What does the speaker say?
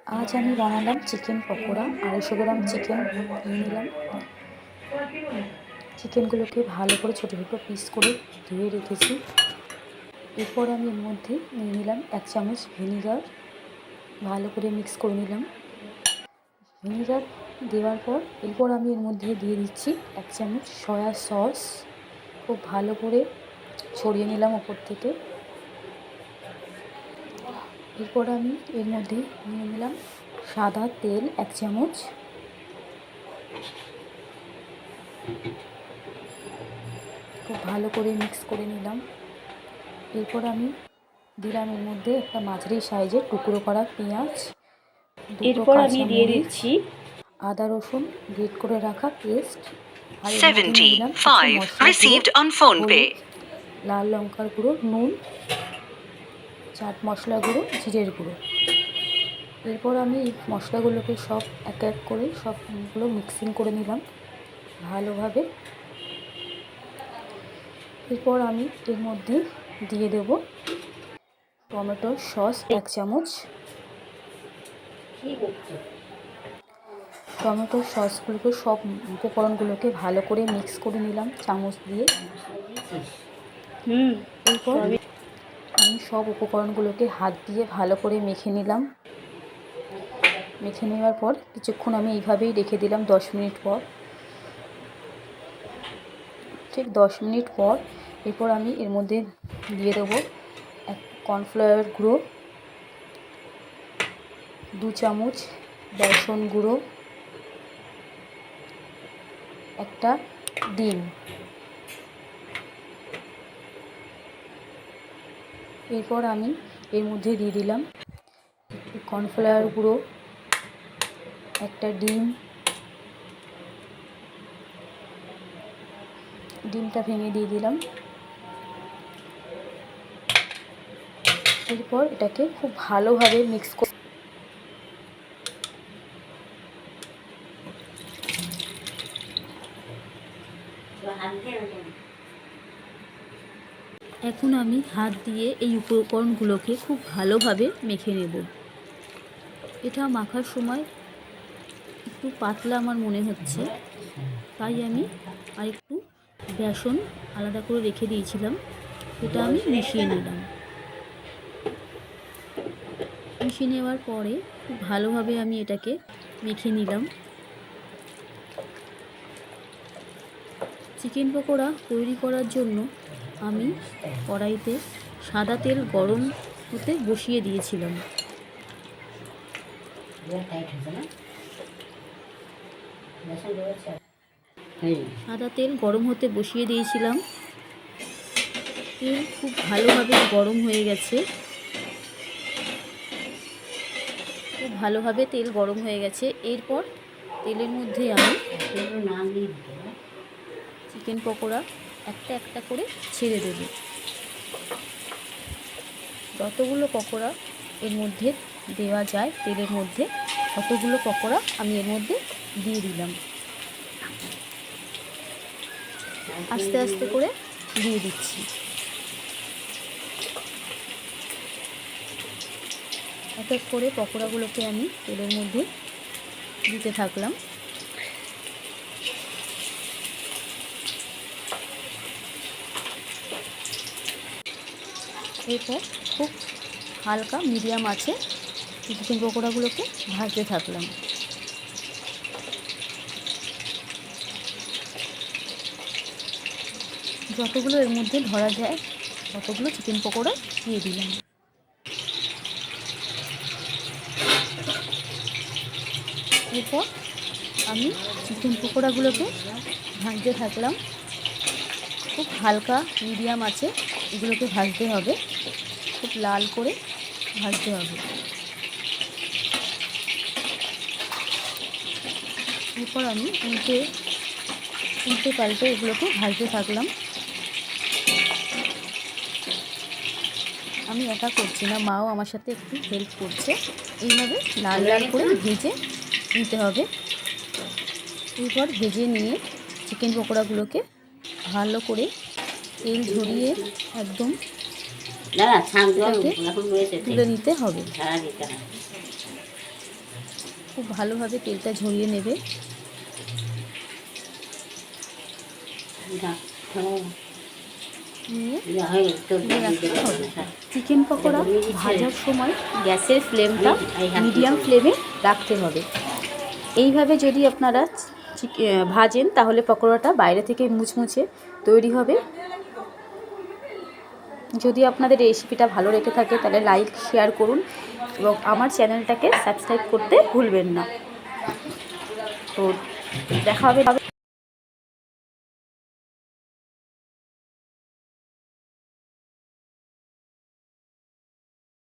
আজ আমি বানালাম চিকেন পকোড়া। 250 গ্রাম চিকেন নিয়ে নিলাম। চিকেনগুলোকে ভালো করে ছোটো ছোটো পিস করে ধুয়ে রেখেছি। এরপর আমি এর মধ্যে নিয়ে নিলাম 1 চামচ ভিনিগার, ভালো করে মিক্স করে নিলাম। ভিনিগার দেওয়ার পর এরপর আমি এর মধ্যে দিয়ে দিচ্ছি 1 চামচ সয়া সস। খুব ভালো করে ছড়িয়ে নিলাম ওপর থেকে। এরপর আমি এর মধ্যে নিয়ে নিলাম সাদা তেল 1 চামচ। খুব ভালো করে মিক্স করে নিলাম। এরপর আমি দিলাম এর মধ্যে একটা মাঝারি সাইজের টুকরো করা পেঁয়াজ, দুটো কাঁচা মরিচ, আদা রসুন গ্রেট করে রাখা পেস্ট, আর এর মধ্যে নিয়ে দিলাম কিছু মশলা গুঁড়ো, হলুদ, লাল লঙ্কার গুঁড়ো, নুন, চাট মশলা গুঁড়ো, জিরের গুঁড়ো। এরপর আমি এই মশলাগুলোকে সব এক এক করে সবগুলো মিক্সিং করে নিলাম ভালোভাবে। এরপর আমি এর মধ্যে দিয়ে দেব টমেটো সস 1 চামচ। টমেটো সসগুলোকে সব উপকরণগুলোকে ভালো করে মিক্স করে নিলাম চামচ দিয়ে। এরপর আমি সব উপকরণগুলোকে হাত দিয়ে ভালো করে মেখে নিলাম। মেখে নেওয়ার পর কিছুক্ষণ আমি এইভাবেই রেখে দিলাম 10 মিনিট পর। ঠিক 10 মিনিট পর এরপর আমি এর মধ্যে দিয়ে দেবো কর্নফ্লাওয়ার গুঁড়ো, 2 চামচ বেসন গুঁড়ো, একটা ডিম। এরপর আমি এর মধ্যে দিয়ে দিলাম কর্নফ্লাওয়ার গুঁড়ো, একটা ডিমটা ভেঙে দিয়ে দিলাম। এরপর এটাকে খুব ভালোভাবে মিক্স করে এখন আমি হাত দিয়ে এই উপকরণগুলোকে খুব ভালোভাবে মেখে নেব। এটা মাখার সময় একটু পাতলা আমার মনে হচ্ছে, তাই আমি আরেকটু বেসন আলাদা করে রেখে দিয়েছিলাম, এটা আমি মিশিয়ে নিলাম। মিশিয়ে নেওয়ার পরে খুব ভালোভাবে আমি এটাকে মেখে নিলাম। চিকেন পকোড়া তৈরি করার জন্য আমি কড়াইতে সাদা তেল গরম হতে বসিয়ে দিয়েছিলাম। সাদা তেল গরম হতে বসিয়ে দিয়েছিলাম। তেল খুব ভালোভাবে গরম হয়ে গেছে। খুব ভালোভাবে তেল গরম হয়ে গেছে। এরপর তেলের মধ্যে আমি চিকেন পকোড়া একটা একটা করে ছেড়ে দেব। যতগুলো পকোড়া এর মধ্যে দেওয়া যায় তেলের মধ্যে, ততগুলো পকোড়া আমি এর মধ্যে দিয়ে দিলাম। আস্তে আস্তে করে দিয়ে দিচ্ছি। এক এক করে পকোড়াগুলোকে আমি তেলের মধ্যে দিতে থাকলাম। এরপর খুব হালকা মিডিয়াম আছে চিকেন পকোড়াগুলোকে ভাজতে থাকলাম। যতগুলো এর মধ্যে ধরা যায় ততগুলো চিকেন পকোড়া দিয়ে দিলাম। এরপর আমি চিকেন পকোড়াগুলোকে ভাজতে থাকলাম। খুব হালকা মিডিয়াম আছে এগুলোকে ভাজতে হবে, খুব লাল করে ভাজতে হবে। এরপর আমি উল্টে পাল্টে এগুলোকে ভাজতে থাকলাম। আমি একা করছি না, মাও আমার সাথে একটু হেল্প করছে। এইভাবে লাল লাল করে ভেজে নিতে হবে। এরপর ভেজে নিয়ে চিকেন পকোড়াগুলোকে ভালো করে তেল ঝরিয়ে একদম তুলে নিতে হবে। খুব ভালোভাবে তেলটা ঝরিয়ে নেবে। চিকেন পকোড়া ভাজার সময় গ্যাসের ফ্লেমটা মিডিয়াম ফ্লেমে রাখতে হবে। এইভাবে যদি আপনারা ভাজেন তাহলে পকোড়াটা বাইরে থেকে মুচমুচে তৈরি হবে। যদি আপনাদের এই রেসিপিটা ভালো লেগে থাকে তাহলে লাইক শেয়ার করুন এবং আমার চ্যানেলটাকে সাবস্ক্রাইব করতে ভুলবেন না। তো দেখা হবে।